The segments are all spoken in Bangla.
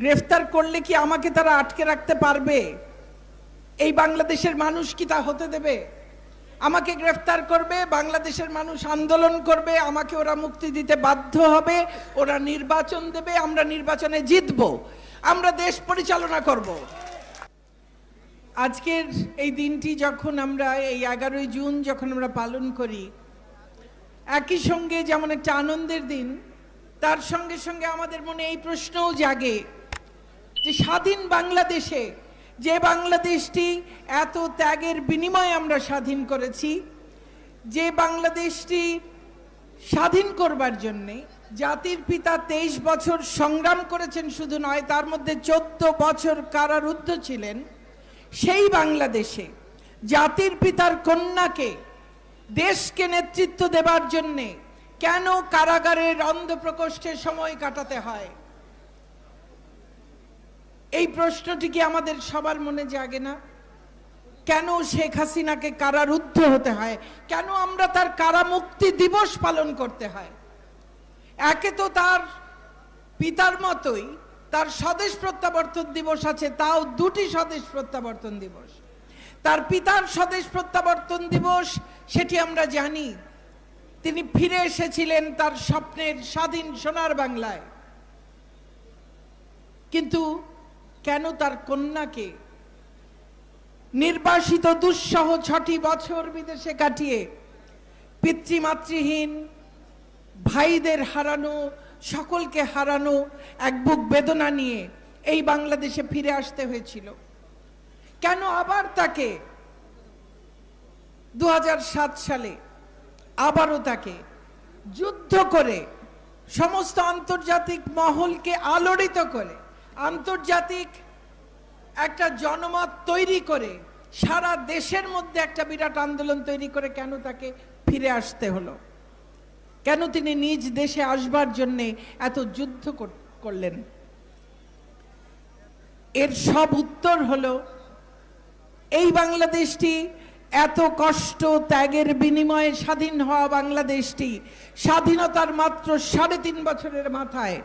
গ্রেফতার করলে কি আমাকে তারা আটকে রাখতে পারবে? এই বাংলাদেশের মানুষ কি তা হতে দেবে? আমাকে গ্রেফতার করবে, বাংলাদেশের মানুষ আন্দোলন করবে, আমাকে ওরা মুক্তি দিতে বাধ্য হবে, ওরা নির্বাচন দেবে, আমরা নির্বাচনে জিতব, আমরা দেশ পরিচালনা করব। আজকের এই দিনটি যখন আমরা এই 11ই জুন যখন আমরা পালন করি, একই সঙ্গে যেমন একটা আনন্দের দিন, তার সঙ্গে সঙ্গে আমাদের মনে এই প্রশ্নও জাগে যে স্বাধীন বাংলাদেশে, যে বাংলাদেশটি এত ত্যাগের বিনিময়ে আমরা স্বাধীন করেছি, যে বাংলাদেশটি স্বাধীন করবার জন্যে জাতির পিতা 23 বছর সংগ্রাম করেছেন শুধু নয়, তার মধ্যে 14 বছর কারারুদ্ধ ছিলেন, সেই বাংলাদেশে জাতির পিতার কন্যাকে দেশকে নেতৃত্ব দেবার জন্যে কেন কারাগারের অন্ধপ্রকোষ্ঠে সময় কাটাতে হয়? এই প্রশ্নটি কি আমাদের সবার মনে জাগে না? কেন শেখ হাসিনাকে কারারুদ্ধ হতে হয়? কেন আমরা তার কারামুক্তি দিবস পালন করতে হয়? একে তো তার পিতার মতোই তার স্বদেশ প্রত্যাবর্তন দিবস আছে, তাও দুটি স্বদেশ প্রত্যাবর্তন দিবস। তার পিতার স্বদেশ প্রত্যাবর্তন দিবস, সেটি আমরা জানি, তিনি ফিরে এসেছিলেন তার স্বপ্নের স্বাধীন সোনার বাংলায়। কিন্তু কেন তার কন্যাকে নির্বাসিত দুঃসহ 6টি বছর বিদেশে কাটিয়ে পিতৃমাতৃহীন ভাইদের হারানো, সকলকে হারানো এক বুক বেদনা নিয়ে এই বাংলাদেশে ফিরে আসতে হয়েছিল? কেন আবার তাকে 2007 সালে আবারও তাকে যুদ্ধ করে, সমস্ত আন্তর্জাতিক মহলকে আলোড়িত করে, আন্তর্জাতিক একটা জনমত তৈরি করে, সারা দেশের মধ্যে একটা বিরাট আন্দোলন তৈরি করে কেন তাকে ফিরে আসতে হলো? কেন তিনি নিজ দেশে আসবার জন্য এত যুদ্ধ করলেন? এর সব উত্তর হলো, এই বাংলাদেশটি, এত কষ্ট ত্যাগের বিনিময়ে স্বাধীন হওয়া বাংলাদেশটি, স্বাধীনতার মাত্র 3.5 বছরের মাথায়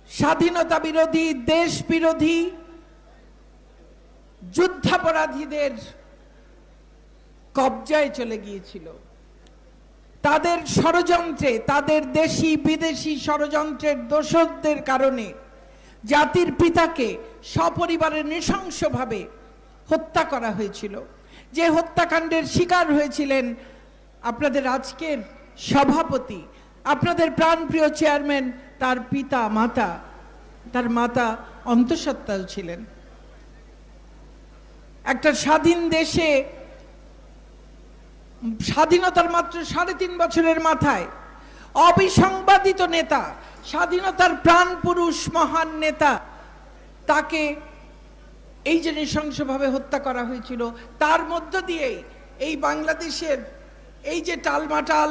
স্বাধীনতা বিরোধী, দেশ বিরোধী, যুদ্ধাপরাধীদের কবজায় চলে গিয়েছিল। তাদের ষড়যন্ত্রে, তাদের দেশি বিদেশি ষড়যন্ত্রের দোষরদের কারণে জাতির পিতাকে সপরিবারে নৃশংসভাবে হত্যা করা হয়েছিল। যে হত্যাকাণ্ডের শিকার হয়েছিলেন আপনাদের আজকের সভাপতি, আপনাদের প্রাণপ্রিয় চেয়ারম্যান, তার পিতা মাতা, তার মাতা অন্তঃসত্ত্বাও ছিলেন। একটা স্বাধীন দেশে স্বাধীনতার মাত্র 3.5 বছরের মাথায় অবিসংবাদিত নেতা, স্বাধীনতার প্রাণ পুরুষ, মহান নেতা, তাকে এই যে নৃশংসভাবে হত্যা করা হয়েছিল, তার মধ্য দিয়েই এই বাংলাদেশের এই যে টালমাটাল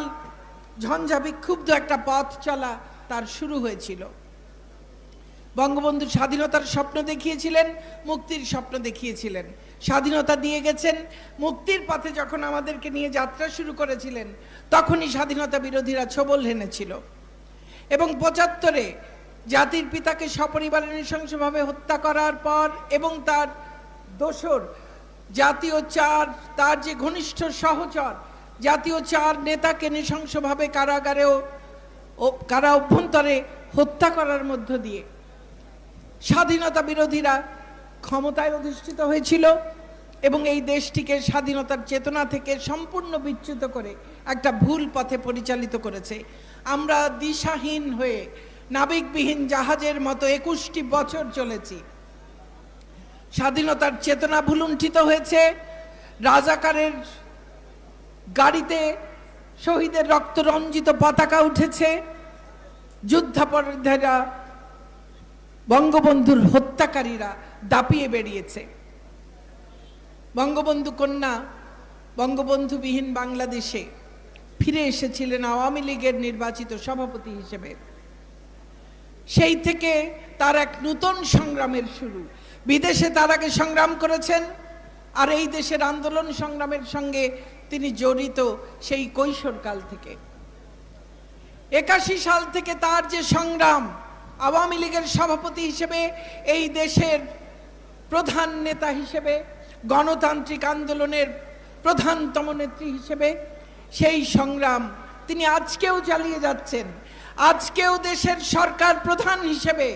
ঝঞ্ঝা বিক্ষুব্ধ একটা পথ চলা তার শুরু হয়েছিল। বঙ্গবন্ধু স্বাধীনতার স্বপ্ন দেখিয়েছিলেন, মুক্তির স্বপ্ন দেখিয়েছিলেন, স্বাধীনতা দিয়ে গেছেন। মুক্তির পথে যখন আমাদেরকে নিয়ে যাত্রা শুরু করেছিলেন, তখনই স্বাধীনতা বিরোধীরা ছোবল হেনেছিল। এবং 75-এ জাতির পিতাকে সপরিবারে নৃশংসভাবে হত্যা করার পর এবং তার দোসর জাতীয় 4, তার যে ঘনিষ্ঠ সহচর জাতীয় 4 নেতাকে নৃশংসভাবে কারাগারেও কারা অভ্যন্তরে হত্যা করার মধ্য দিয়ে স্বাধীনতা বিরোধীরা ক্ষমতায় অধিষ্ঠিত হয়েছিল এবং এই দেশটিকে স্বাধীনতার চেতনা থেকে সম্পূর্ণ বিচ্যুত করে একটা ভুল পথে পরিচালিত করেছে। আমরা দিশাহীন হয়ে নাবিকবিহীন জাহাজের মতো 21টি বছর চলেছি। স্বাধীনতার চেতনা ভুলুণ্ঠিত হয়েছে। রাজাকারের গাড়িতে শহীদের রক্তরঞ্জিত পতাকা উঠেছে। যুদ্ধাপরাধীরা, বঙ্গবন্ধুর হত্যাকারীরা দাপিয়ে বেরিয়েছে। বঙ্গবন্ধু কন্যা বঙ্গবন্ধুবিহীন বাংলাদেশে ফিরে এসেছিলেন আওয়ামী লীগের নির্বাচিত সভাপতি হিসেবে। সেই থেকে তার এক নূতন সংগ্রামের শুরু। বিদেশে তার আগে সংগ্রাম করেছেন, আর এই দেশের আন্দোলন সংগ্রামের সঙ্গে তিনি জড়িত সেই কৈশোরকাল থেকে। 81 সাল থেকে তার যে সংগ্রাম, আওয়ামী লীগের সভাপতি হিসেবে, এই দেশের প্রধান নেতা হিসেবে, গণতান্ত্রিক আন্দোলনের প্রধানতম নেত্রী হিসেবে সেই সংগ্রাম তিনি আজকেও চালিয়ে যাচ্ছেন। আজকেও দেশের সরকার প্রধান হিসেবে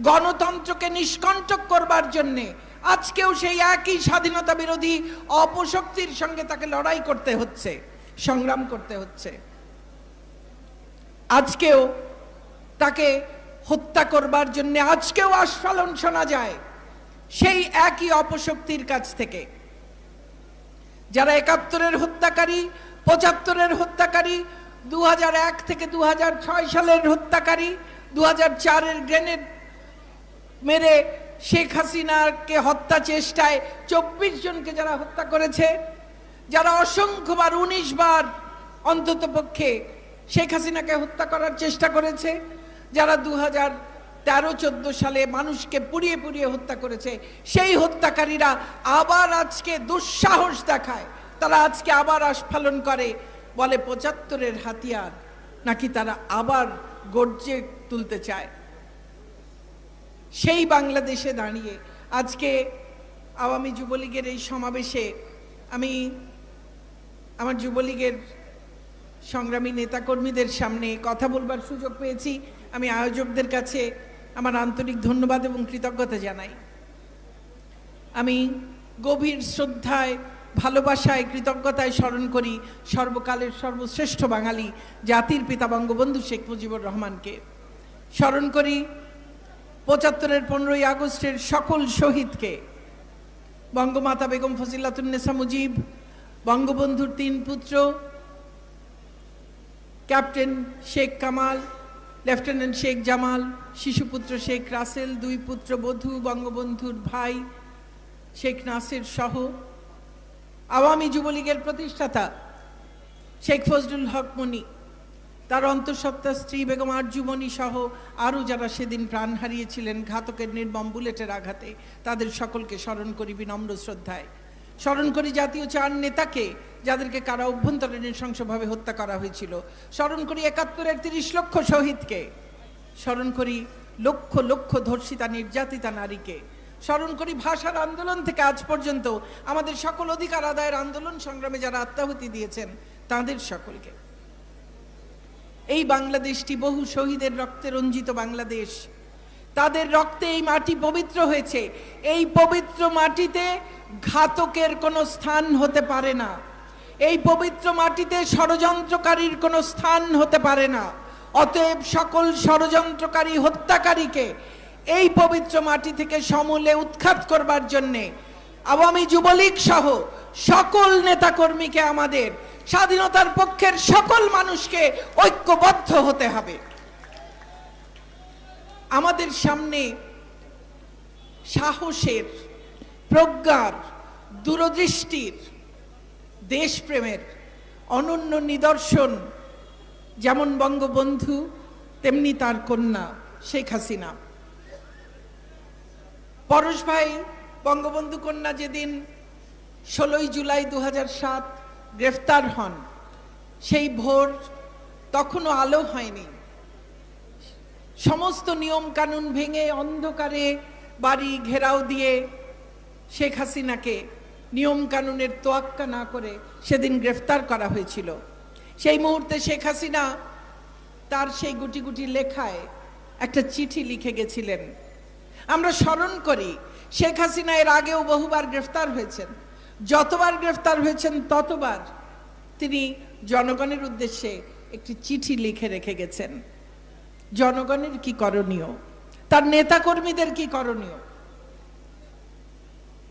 গণতন্ত্রকে নিষ্কণ্টক করবার জন্যে আজকেও সেই একই স্বাধীনতা বিরোধী অপশক্তির সঙ্গে তাকে লড়াই করতে হচ্ছে, সংগ্রাম করতে হচ্ছে। আজকেও তাকে হত্যা করবার জন্য আজকেও আস্ফালন শোনা যায় সেই একই অপশক্তির কাছ থেকে। যারা ৭১-এর হত্যাকারী, ৭৫-এর হত্যাকারী, ২০০১ থেকে ২০০৬ সালের হত্যাকারী, ২০০৪-এর গ্রেনেড মেরে শেখ হাসিনাকে হত্যা চেষ্টায় ২৪ জনকে যারা হত্যা করেছে, যারা অসংখ্যবার ১৯ বার অন্ততপক্ষে শেখ হাসিনাকে হত্যা করার চেষ্টা করেছে, যারা ২০১৩-১৪ সালে মানুষকে পুড়িয়ে পুড়িয়ে হত্যা করেছে, সেই হত্যাকারীরা আবার আজকে দুঃসাহস দেখায়। তারা আজকে আবার আস্ফালন করে, বলে ৭৫-এর হাতিয়ার নাকি তারা আবার গর্জে তুলতে চায়। সেই বাংলাদেশে দাঁড়িয়ে আজকে আওয়ামী যুবলীগের এই সমাবেশে আমি আমার যুবলীগের সংগ্রামী নেতাকর্মীদের সামনে কথা বলবার সুযোগ পেয়েছি। আমি আয়োজকদের কাছে আমার আন্তরিক ধন্যবাদ এবং কৃতজ্ঞতা জানাই। আমি গভীর শ্রদ্ধায়, ভালোবাসায়, কৃতজ্ঞতায় স্মরণ করি সর্বকালের সর্বশ্রেষ্ঠ বাঙালি জাতির পিতা বঙ্গবন্ধু শেখ মুজিবুর রহমানকে। স্মরণ করি ৭৫-এর ১৫ই আগস্টের সকল শহীদকে, বঙ্গমাতা বেগম ফজিলাতুন্নেসা মুজিব, বঙ্গবন্ধুর ৩ পুত্র ক্যাপ্টেন শেখ কামাল, লেফটেন্যান্ট শেখ জামাল, শিশুপুত্র শেখ রাসেল, ২ পুত্র বধূ বঙ্গবন্ধুর ভাই শেখ নাসির সহ আওয়ামী যুবলীগের প্রতিষ্ঠাতা শেখ ফজলুল হক মনি, তার অন্তঃসত্ত্বা স্ত্রী বেগম আরজুমনি সহ আরও যারা সেদিন প্রাণ হারিয়েছিলেন ঘাতকের নির্মম বুলেটের আঘাতে, তাদের সকলকে স্মরণ করি বিনম্র শ্রদ্ধায়। স্মরণ করি জাতীয় ৪ নেতাকে যাদেরকে কারা অভ্যন্তরে নৃশংসভাবে হত্যা করা হয়েছিল। স্মরণ করি ৭১-এর ৩০ লক্ষ শহীদকে। স্মরণ করি লক্ষ লক্ষ ধর্ষিতা নির্যাতিতা নারীকে। স্মরণ করি ভাষার আন্দোলন থেকে আজ পর্যন্ত আমাদের সকল অধিকার আদায়ের আন্দোলন সংগ্রামে যারা আত্মাহুতি দিয়েছেন তাদের সকলকে। এই বাংলাদেশটি বহু শহীদের রক্তে রঞ্জিত বাংলাদেশ। তাদের রক্তে এই মাটি পবিত্র হয়েছে। এই পবিত্র মাটিতে ঘাতকের কোনো স্থান হতে পারে না। এই পবিত্র মাটিতে ষড়যন্ত্রকারীর কোনো স্থান হতে পারে না। অতএব সকল ষড়যন্ত্রকারী, হত্যাকারীকে এই পবিত্র মাটি থেকে সমূলে উৎখাত করবার জন্যে আওয়ামী যুবলীগ সহ সকল নেতাকর্মীকে, আমাদের স্বাধীনতার পক্ষের সকল মানুষকে ঐক্যবদ্ধ হতে হবে। আমাদের সামনে সাহসের, প্রজ্ঞার, দূরদৃষ্টির, দেশপ্রেমের অনন্য নিদর্শন যেমন বঙ্গবন্ধু, তেমনি তার কন্যা শেখ হাসিনা। পরশ ভাই বঙ্গবন্ধু কন্যা যেদিন ১৬ই জুলাই ২০০৭ গ্রেফতার হন, সেই ভোর তখনও আলো হয়নি। সমস্ত নিয়ম কানুন ভেঙে অন্ধকারে বাড়ি ঘেরাও দিয়ে শেখ হাসিনাকে নিয়ম কানুনের তোয়াক্কা না করে সেদিন গ্রেফতার করা হয়েছিল। সেই মুহূর্তে শেখ হাসিনা তার সেই গুটি গুটি লেখায় একটা চিঠি লিখে গেছিলেন। আমরা স্মরণ করি শেখ হাসিনা এর আগেও বহুবার গ্রেফতার হয়েছেন। যতবার গ্রেফতার হয়েছেন ততবার তিনি জনগণের উদ্দেশ্যে একটি চিঠি লিখে রেখে গেছেন। জনগণের কি করণীয়, তার নেতাকর্মীদের কি করণীয়,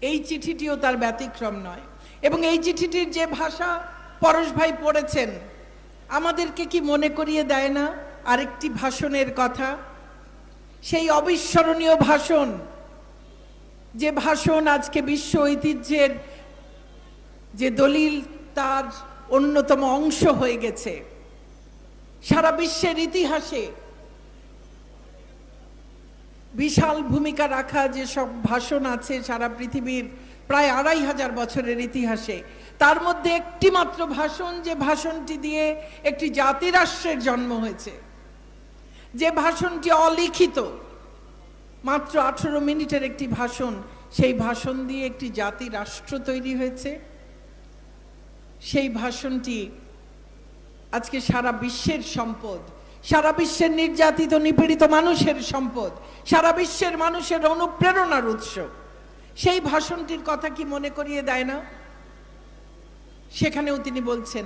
এই চিঠিটিও তার ব্যতিক্রম নয়। এবং এই চিঠিটির যে ভাষা পরশ ভাই পড়েছেন, আমাদেরকে কি মনে করিয়ে দেয় না আরেকটি ভাষণের কথা? সেই অবিস্মরণীয় ভাষণ, যে ভাষণ আজকে বিশ্ব ঐতিহ্যের যে দলিল, তার অন্যতম অংশ হয়ে গেছে। সারা বিশ্বের ইতিহাসে বিশাল ভূমিকা রাখা যে সব ভাষণ আছে সারা পৃথিবীর প্রায় ২৫০০ বছরের ইতিহাসে, তার মধ্যে একটি মাত্র ভাষণ, যে ভাষণটি দিয়ে একটি জাতিরাষ্ট্রের জন্ম হয়েছে, যে ভাষণটি অলিখিত, মাত্র 18 মিনিটের একটি ভাষণ, সেই ভাষণ দিয়ে একটি জাতি রাষ্ট্র তৈরি হয়েছে। সেই ভাষণটি আজকে সারা বিশ্বের সম্পদ, সারা বিশ্বের নির্যাতিত নিপীড়িত মানুষের সম্পদ, সারা বিশ্বের মানুষের অনুপ্রেরণার উৎস। সেই ভাষণটির কথা কি মনে করিয়ে দেয় না? সেখানেও তিনি বলছেন,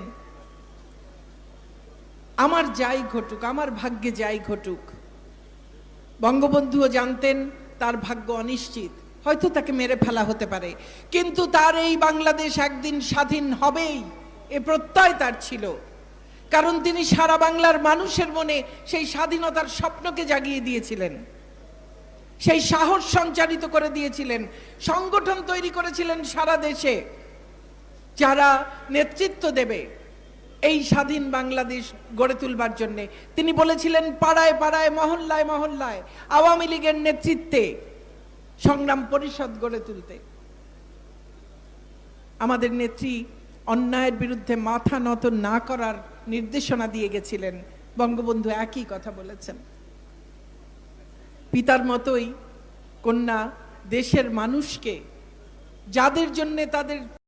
আমার যাই ঘটুক, আমার ভাগ্যে যাই ঘটুক। বঙ্গবন্ধুও জানতেন তার ভাগ্য অনিশ্চিত, হয়তো তাকে মেরে ফেলা হতে পারে, কিন্তু তার এই বাংলাদেশ একদিন স্বাধীন হবেই, এ প্রত্যয় তার ছিল। কারণ তিনি সারা বাংলার মানুষের মনে সেই স্বাধীনতার স্বপ্নকে জাগিয়ে দিয়েছিলেন, সেই সাহস সঞ্চারিত করে দিয়েছিলেন, সংগঠন তৈরি করেছিলেন সারা দেশে, যারা নেতৃত্ব দেবে এই স্বাধীন বাংলাদেশ গড়ে তুলবার জন্যে। তিনি বলেছিলেন পাড়ায় পাড়ায়, মহল্লায় মহল্লায় আওয়ামী লীগের নেতৃত্বে সংগ্রাম পরিষদ গড়ে তুলতে। আমাদের নেত্রী অন্যায়ের বিরুদ্ধে মাথা নত না করার নির্দেশনা দিয়ে গেছিলেন। বঙ্গবন্ধু একই কথা বলেছেন। পিতার মতোই কন্যা দেশের মানুষকে, যাদের জন্য তাদের